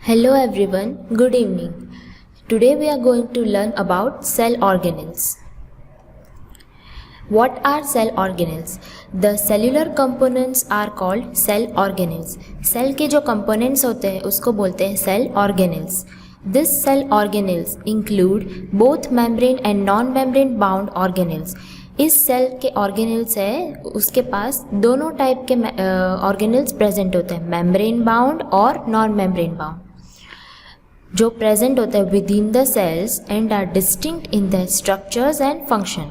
Hello everyone, good evening. Today we are going to learn about cell organelles. What are cell organelles? The cellular components are called cell organelles. Cell के जो components होते हैं उसको बोलते हैं cell organelles. This cell organelles include both membrane and non-membrane bound organelles. इस cell के organelles है उसके पास दोनों टाइप के ऑर्गेनेल्स प्रेजेंट होते हैं, मेम्ब्रेन बाउंड और नॉन मेम्ब्रेन बाउंड, जो प्रेजेंट होते हैं within the cells and are distinct in the structures and function.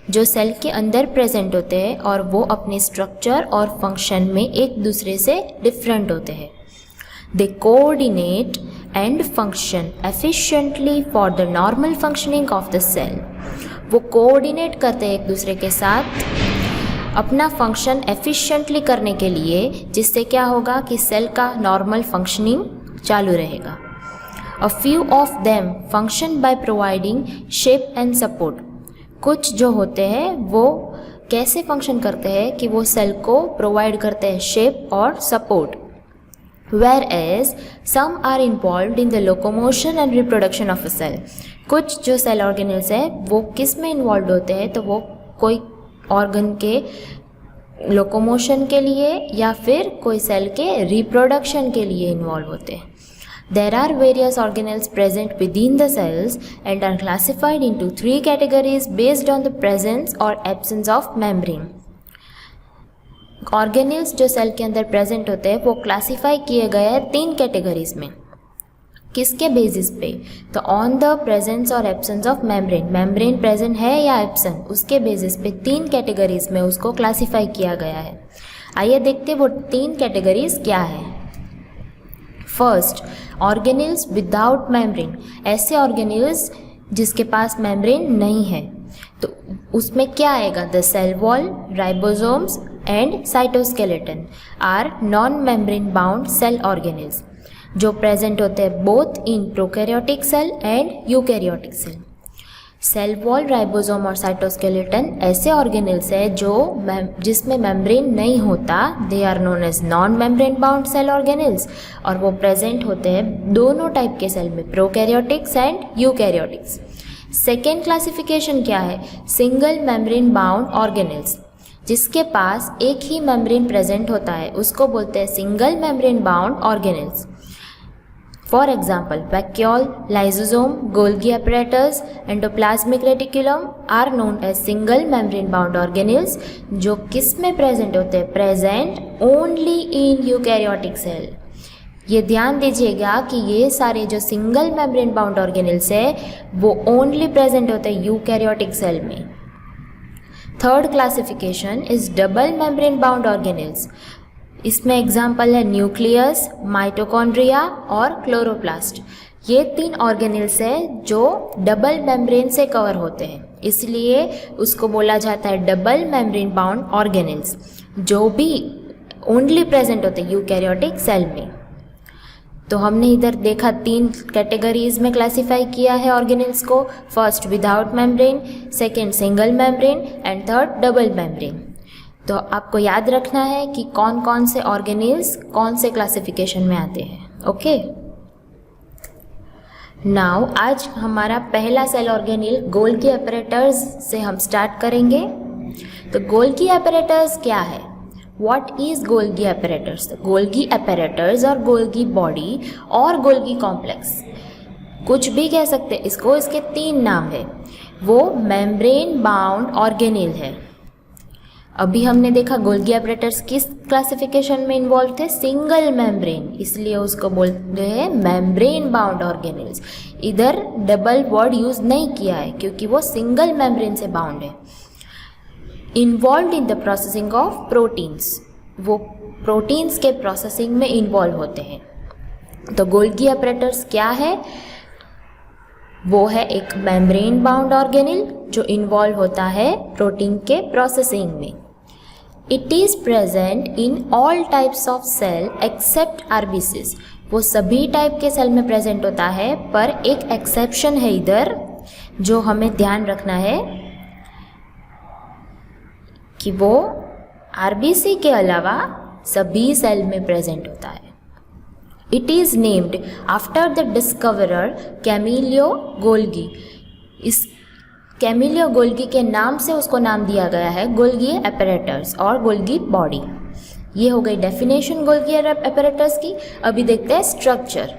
जो सेल के अंदर प्रेजेंट होते हैं और वो अपने स्ट्रक्चर और फंक्शन में एक दूसरे से डिफरेंट होते हैं. They coordinate and function efficiently for the normal functioning of the cell. वो कोऑर्डिनेट करते हैं एक दूसरे के साथ अपना फंक्शन एफिशिएंटली करने के लिए, जिससे क्या होगा कि सेल का नॉर्मल फंक्शनिंग चालू रहेगा. A few of them function by providing shape and support. कुछ जो होते हैं वो कैसे फंक्शन करते हैं कि वो सेल को प्रोवाइड करते हैं शेप और support. Whereas some are involved in the locomotion and reproduction of a cell. कुछ जो सेल ऑर्गेनेल्स है वो किस में इन्वॉल्व होते हैं, तो वो कोई ऑर्गन के लोकोमोशन के लिए या फिर कोई सेल के रिप्रोडक्शन के लिए इन्वॉल्व होते हैं. There are various organelles present within the cells and are classified into three categories based on the presence or absence of membrane. Organelles जो सेल के अंदर प्रेजेंट होते हैं वो क्लासीफाई किए गए हैं तीन कैटेगरीज में. किसके बेसिस पे? तो ऑन द प्रेजेंस और absence of membrane. Membrane present है या एब्सेंट, उसके बेसिस पे तीन कैटेगरीज में उसको क्लासीफाई किया गया है. आइए देखते वो तीन कैटेगरीज क्या है. First, organelles without membrane. ऐसे ऑर्गेनेल्स जिसके पास मेम्ब्रेन नहीं है, तो उसमें क्या आएगा? The cell wall, ribosomes and cytoskeleton are non membrane bound cell organelles, जो प्रेजेंट होते हैं both in prokaryotic cell and eukaryotic cell. Cell wall, ribosome और साइटोस्केलेटन ऐसे ऑर्गेनेल्स है जो जिसमें मेम्ब्रेन नहीं होता. They are known as non membrane bound cell organelles, और वो प्रेजेंट होते हैं दोनों टाइप के सेल में, prokaryotics and eukaryotics. Second classification क्या है? Single membrane bound organelles. जिसके पास एक ही मेम्ब्रेन प्रेजेंट होता है उसको बोलते हैं single membrane bound organelles. For example, vacuole, lysosome, Golgi apparatus, endoplasmic reticulum are known as single membrane bound organelles, जो किस में प्रेजेंट होते हैं? Present only in eukaryotic cell. ये ध्यान दीजिएगा कि ये सारे जो सिंगल मेम्ब्रेन बाउंड ऑर्गेनेल्स है वो ओनली प्रेजेंट होते हैं यूकैरियोटिक सेल में. Third classification is double membrane bound organelles. इसमें एग्जाम्पल है न्यूक्लियस, माइटोकॉन्ड्रिया और क्लोरोप्लास्ट. ये तीन ऑर्गेनेल्स है जो डबल मेम्ब्रेन से कवर होते हैं, इसलिए उसको बोला जाता है डबल मेम्ब्रेन बाउंड ऑर्गेनेल्स, जो भी ओनली प्रेजेंट होते हैं यूकैरियोटिक सेल में. तो हमने इधर देखा तीन कैटेगरीज में क्लासीफाई किया है ऑर्गेनेल्स को. First without membrane, second single membrane and third double membrane. तो आपको याद रखना है कि कौन कौन से ऑर्गेनेल्स कौन से क्लासिफिकेशन में आते हैं. ओके, नाउ आज हमारा पहला सेल ऑर्गेनेल गोल्गी एपैरेटस से हम स्टार्ट करेंगे. तो गोल्गी एपैरेटस क्या है? What is Golgi apparatus? Golgi apparatus और Golgi body और Golgi complex, कुछ भी कह सकते हैं इसको. इसके तीन नाम है. वो मेम्ब्रेन बाउंड ऑर्गेनेल है. अभी हमने देखा गोल्गी apparatus किस क्लासिफिकेशन में इन्वॉल्व थे? सिंगल मेम्ब्रेन, इसलिए उसको बोलते हैं मेम्ब्रेन बाउंड ऑर्गेनेल्स. इधर डबल वर्ड यूज नहीं किया है क्योंकि वो सिंगल मेम्ब्रेन से बाउंड है. Involve in the processing of proteins, वो प्रोटीन्स के प्रोसेसिंग में इन्वॉल्व होते हैं. तो गोल्गी apparatus क्या है? वो है एक मेम्ब्रेन बाउंड ऑर्गेनेल जो इन्वॉल्व होता है प्रोटीन के प्रोसेसिंग में. It is present in all types of cell except RBCs. वो सभी टाइप के सेल में प्रेजेंट होता है, पर एक एक्सेप्शन है इधर जो हमें ध्यान रखना है कि वो आरबीसी के अलावा सभी सेल में प्रेजेंट होता है. It is named after the discoverer Camillo Golgi. इस कैमिलियो गोल्गी के नाम से उसको नाम दिया गया है गोल्गी एपरेटस और गोल्गी बॉडी। ये हो गई डेफिनेशन गोल्गी एपरेटस की। अभी देखते हैं structure.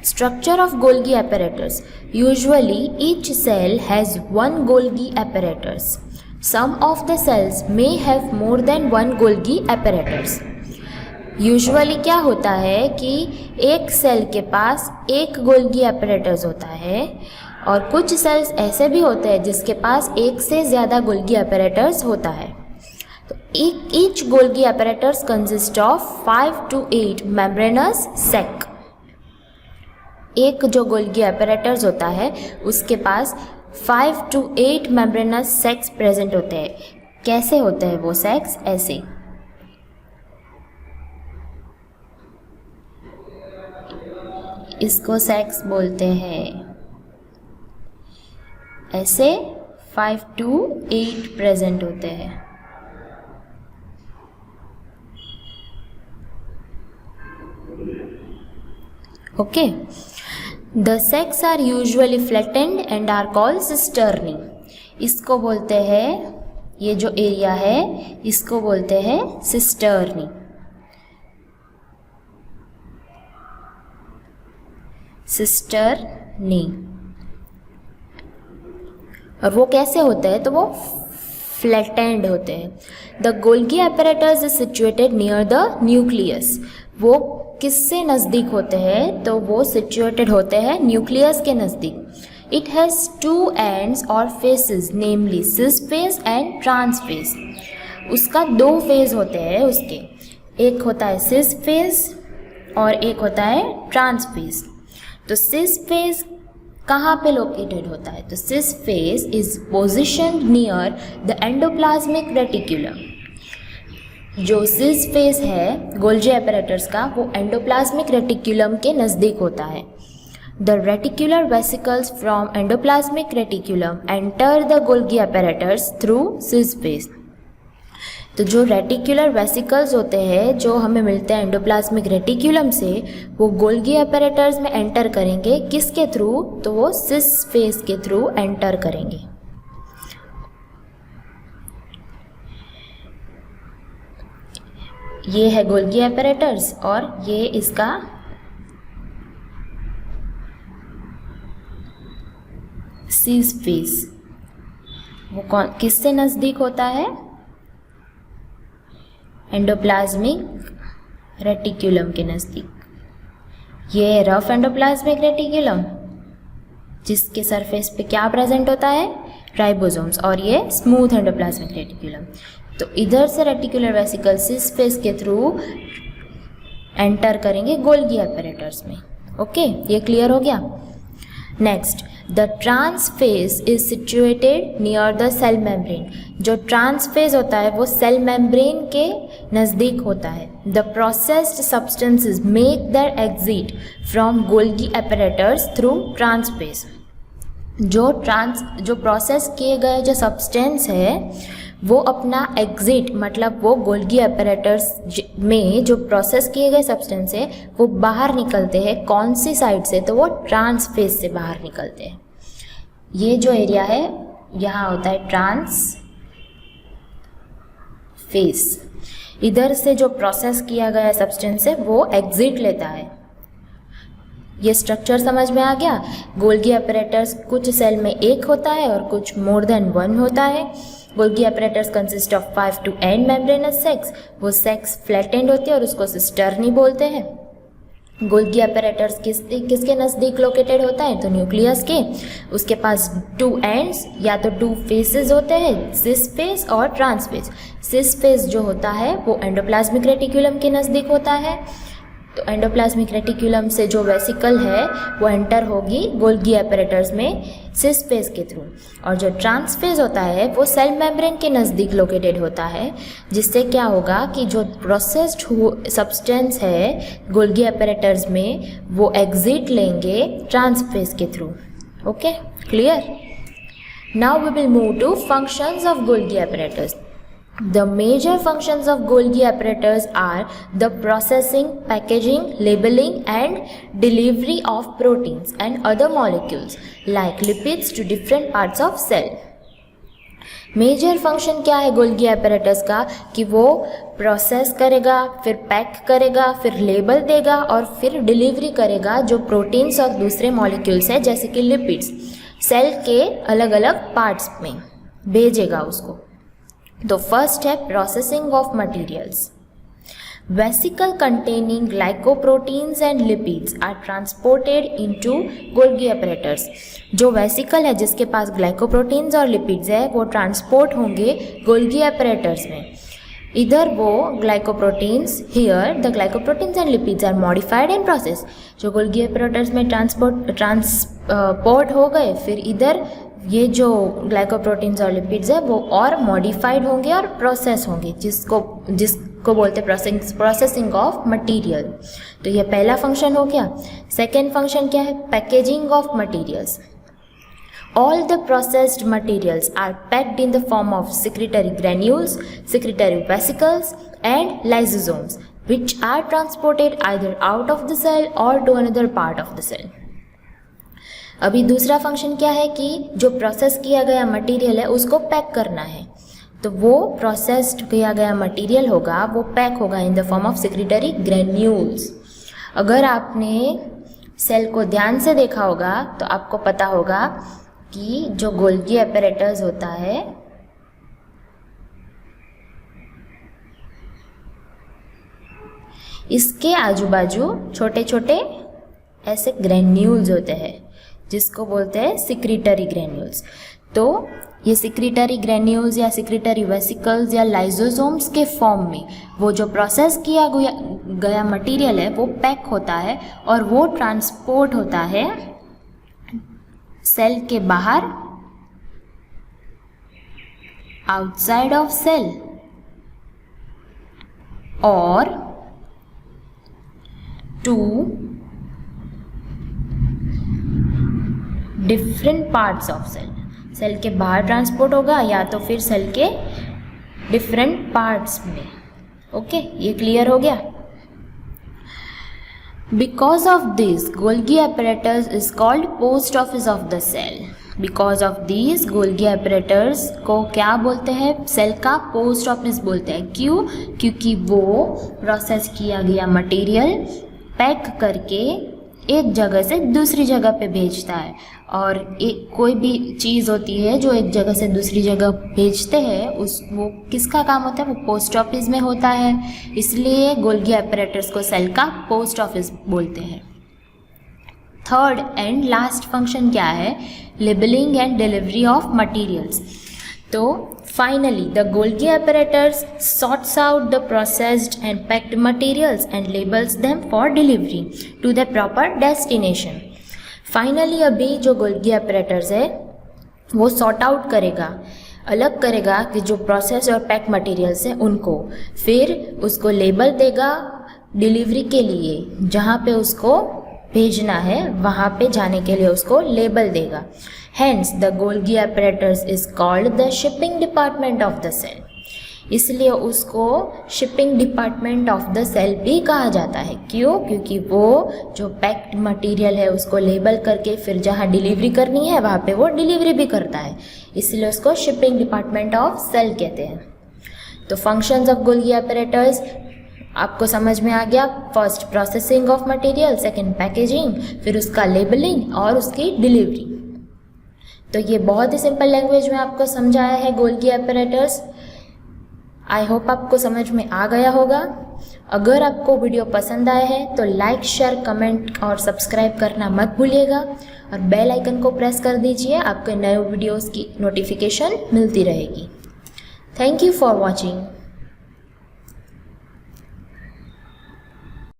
Structure of Golgi apparatus. Usually each cell has one Golgi apparatus. Some of the cells may have more than one Golgi apparatus. Usually क्या होता है कि एक सेल के पास एक गोल्गी apparatus होता है और कुछ सेल्स ऐसे भी होते हैं जिसके पास एक से ज़्यादा गोल्गी apparatus होता है। तो each Golgi apparatus consists of 5 to 8 membranous sac. एक जो गोल्गी एपरेटर्स होता है उसके पास 5 to 8 मेम्ब्रेनस सेक्स प्रेजेंट होते हैं। कैसे होते हैं वो सेक्स? ऐसे, इसको सेक्स बोलते हैं। ऐसे 5 to 8 प्रेजेंट होते हैं। Okay, the sacs are usually flattened and are called cisternae. इसको बोलते हैं, ये जो एरिया है इसको बोलते हैं सिस्टर्नी। सिस्टर्नी। और वो कैसे होते हैं? तो वो फ्लैटेंड होते हैं। The Golgi apparatus is situated near the nucleus. वो किससे नज़दीक होते हैं? तो वो सिचुएटेड होते हैं न्यूक्लियस के नज़दीक। इट हैज़ 2 एंड्स और faces, namely cis face and trans face. उसका 2 फेज होते हैं उसके, एक होता है सिस फेस और एक होता है ट्रांस फेस। तो सिस फेस कहाँ पे लोकेटेड होता है? तो cis face is positioned near the endoplasmic reticulum. जो सिस फेस है गोल्गी एपरेटस का वो एंडोप्लाज्मिक रेटिकुलम के नज़दीक होता है। The reticular vesicles from endoplasmic reticulum enter the Golgi apparatus through cis face. तो जो रेटिकुलर वेसिकल्स होते हैं जो हमें मिलते हैं एंडोप्लाज्मिक रेटिकुलम से, वो गोल्गी एपरेटस में एंटर करेंगे। किसके थ्रू? तो वो सिस फेस के थ्रू एंटर करेंगे। ये है गोल्गी एपरेटस और ये इसका सिस फेस। वो कौन किससे नज़दीक होता है? एंडोप्लाज्मिक रेटिकुलम के नज़दीक। ये रफ एंडोप्लाज्मिक रेटिकुलम जिसके सरफेस पे क्या प्रेजेंट होता है? राइबोसोम्स। और ये स्मूथ एंडोप्लाज्मिक रेटिकुलम। तो इधर से रेटिकुलर वेसिकल सिस फेस के थ्रू एंटर करेंगे गोल्गी एपरेटस में। ओके, ये क्लियर हो गया। Next, the trans face is situated near the cell membrane. जो ट्रांस फेस होता है वो सेल मेम्ब्रेन के नज़दीक होता है। The processed substances make their exit from Golgi apparatus through trans face. जो प्रोसेस किए गए जो सब्सटेंस है वो अपना एग्जिट, मतलब वो गोल्गी एपरेटस में जो प्रोसेस किए गए सब्सटेंस है वो बाहर निकलते हैं। कौन सी साइड से? तो वो ट्रांस फेस से बाहर निकलते हैं। ये जो एरिया है यहाँ होता है ट्रांस फेस। इधर से जो प्रोसेस किया गया सब्सटेंस है वो एग्जिट लेता है। ये स्ट्रक्चर समझ में आ गया। गोल्गी एपरेटस कुछ सेल में एक होता है और कुछ मोर देन 1 होता है। Golgi apparatus consist of 5 to 8 membranes sex. वो सेक्स फ्लैटेंड होती है और उसको सिस्टर्नी बोलते हैं। गोल्गी एपरेटस किसके नज़दीक लोकेटेड होता है? तो न्यूक्लियस के। उसके पास 2 एंड्स या तो 2 फेसेस होते हैं, सिस फेस और ट्रांस फेस। सिस फेस जो होता है वो एंडोप्लाज्मिक रेटिकुलम के नज़दीक होता है। तो एंडोप्लाज्मिक रेटिकुलम से जो वेसिकल है वो एंटर होगी गोल्गी एपरेटस में सिस फेस के थ्रू। और जो ट्रांस फेस होता है वो सेल मेम्ब्रेन के नज़दीक लोकेटेड होता है, जिससे क्या होगा कि जो प्रोसेस्ड सब्सटेंस है गोल्गी एपरेटस में वो एग्जिट लेंगे ट्रांस फेस के through. Okay, clear? Now we will move to functions of Golgi apparatus. The major functions of Golgi apparatus are the processing, packaging, labeling and delivery of proteins and other molecules like lipids to different parts of cell. Major function क्या है Golgi apparatus का कि वो process करेगा, फिर pack करेगा, फिर label देगा और फिर डिलीवरी करेगा जो प्रोटीन्स और दूसरे मॉलिक्यूल्स है जैसे कि लिपिड्स सेल के अलग अलग पार्ट्स में भेजेगा उसको. तो फर्स्ट है processing of materials. Vesicle containing glycoproteins and lipids are transported into Golgi apparatus. जो वेसिकल है जिसके पास ग्लाइकोप्रोटीन्स और लिपिड्स है वो ट्रांसपोर्ट होंगे गोल्गी apparatus में. इधर वो glycoproteins here the glycoproteins and lipids are modified and process. जो गोल्गी apparatus में ट्रांसपोर्ट हो गए फिर इधर ये जो ग्लाइकोप्रोटीन्स और लिपिड्स है वो और मॉडिफाइड होंगे और प्रोसेस होंगे जिसको बोलते हैं प्रोसेसिंग ऑफ मटेरियल. तो ये पहला फंक्शन हो गया. सेकेंड फंक्शन क्या है? Packaging of materials. All the processed materials are packed in the form of secretory granules, secretory vesicles and lysosomes which are transported either out of the cell or to another part of the cell. अभी दूसरा function क्या है कि जो process किया गया material है उसको पैक करना है. तो वो प्रोसेस्ड किया गया मटेरियल होगा वो पैक होगा in the form of secretary granules. अगर आपने सेल को ध्यान से देखा होगा तो आपको पता होगा कि जो गोल्गी apparatus होता है इसके आजू बाजू छोटे छोटे ऐसे ग्रेन्यूल्स होते हैं जिसको बोलते हैं सिक्रीटरी ग्रेन्यूल्स. तो ये सिक्रीटरी ग्रेन्यूल्स या सिक्रीटरी वेसिकल्स या लाइसोसोम्स के फॉर्म में वो जो प्रोसेस किया गया मटेरियल है वो पैक होता है और वो ट्रांसपोर्ट होता है सेल के बाहर आउटसाइड ऑफ सेल और to different parts of cell. Cell के बाहर ट्रांसपोर्ट होगा या तो फिर सेल के डिफरेंट पार्ट्स में. ओके, ये क्लियर हो गया. Because of this, Golgi apparatus is called post office of the cell. Because of these, Golgi apparatus को क्या बोलते हैं? सेल का पोस्ट ऑफिस बोलते हैं. क्यों? क्योंकि वो प्रोसेस किया गया मटेरियल पैक करके एक जगह से दूसरी जगह पे भेजता है. और एक कोई भी चीज़ होती है जो एक जगह से दूसरी जगह भेजते हैं वो किसका काम होता है? वो पोस्ट ऑफिस में होता है. इसलिए गोल्गी apparatus को सेल का पोस्ट ऑफिस बोलते हैं. थर्ड एंड लास्ट फंक्शन क्या है? Labelling and delivery of materials. तो finally the Golgi apparatus sorts out the processed and packed materials and labels them for delivery to the proper destination. Finally अभी जो Golgi apparatus है वो sort out करेगा, अलग करेगा कि जो प्रोसेस और पैक मटेरियल्स हैं उनको, फिर उसको लेबल देगा डिलीवरी के लिए. जहाँ पे उसको भेजना है वहाँ पे जाने के लिए उसको लेबल देगा. Hence the Golgi apparatus is called the shipping department of the cell. इसलिए उसको shipping department of the cell भी कहा जाता है. क्यों? क्योंकि वो जो पैक्ड मटेरियल है उसको लेबल करके फिर जहाँ डिलीवरी करनी है वहाँ पे वो डिलीवरी भी करता है. इसलिए उसको शिपिंग डिपार्टमेंट ऑफ सेल कहते हैं. तो फंक्शंस ऑफ गोल्गी apparatus आपको समझ में आ गया. First processing of material, second packaging, फिर उसका लेबलिंग और उसकी डिलीवरी. तो ये बहुत ही सिंपल लैंग्वेज में आपको समझाया है गोल्गी apparatus. आई होप आपको समझ में आ गया होगा. अगर आपको वीडियो पसंद आया है तो लाइक, शेयर, कमेंट और सब्सक्राइब करना मत भूलिएगा और बेल आइकन को प्रेस कर दीजिए. आपके नए वीडियोस की नोटिफिकेशन मिलती रहेगी. Thank you for watching.